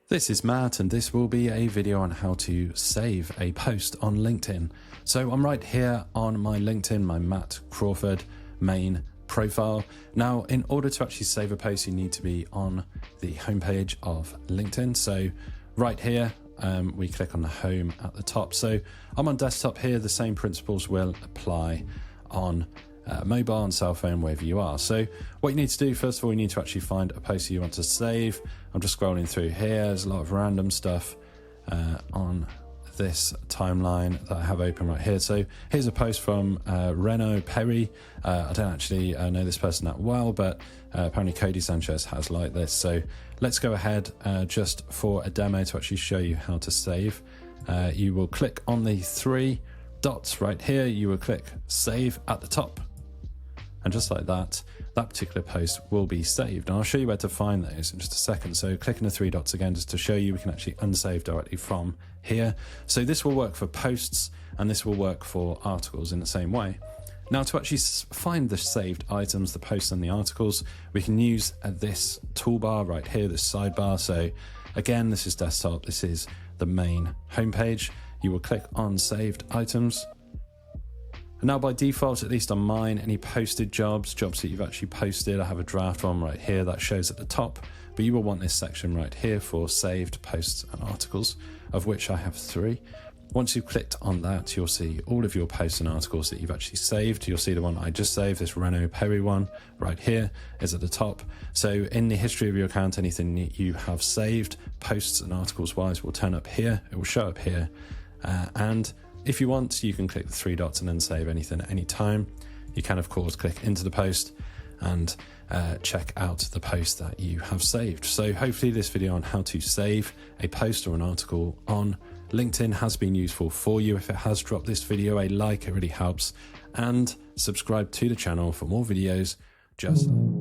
This is Matt, and this will be a video on how to save a post on LinkedIn. So I'm right here on my LinkedIn, my Matt Crawford main profile. Now, in order to actually save a post, you need to be on the homepage of LinkedIn. So right here, we click on the home at the top. So I'm on desktop here. The same principles will apply on mobile and cell phone, wherever you are. So what you need to do, first of all, you need to actually find a post that you want to save. I'm just scrolling through here. There's a lot of random stuff on this timeline that I have open right here. So here's a post from Renault Perry. I don't actually know this person that well, but apparently Cody Sanchez has liked this. So let's go ahead just for a demo to actually show you how to save. You will click on the three dots right here. You will click save at the top. And just like that, that particular post will be saved. And I'll show you where to find those in just a second. So clicking the three dots again, just to show you, we can actually unsave directly from here. So this will work for posts and this will work for articles in the same way. Now, to actually find the saved items, the posts and the articles, we can use this toolbar right here, this sidebar. So again, this is desktop. This is the main homepage. You will click on saved items. And now by default, at least on mine, any posted jobs that you've actually posted, I have a draft one right here that shows at the top, but you will want this section right here for saved posts and articles, of which I have 3. Once you've clicked on that, you'll see all of your posts and articles that you've actually saved. You'll see the one I just saved, this Renault Perry one right here is at the top. So in the history of your account, anything that you have saved, posts and articles wise, will turn up here. It will show up here. And if you want, you can click the 3 dots and then save anything at any time. You can, of course, click into the post and check out the post that you have saved. So hopefully this video on how to save a post or an article on LinkedIn has been useful for you. If it has, drop this video a like, it really helps. And subscribe to the channel for more videos just like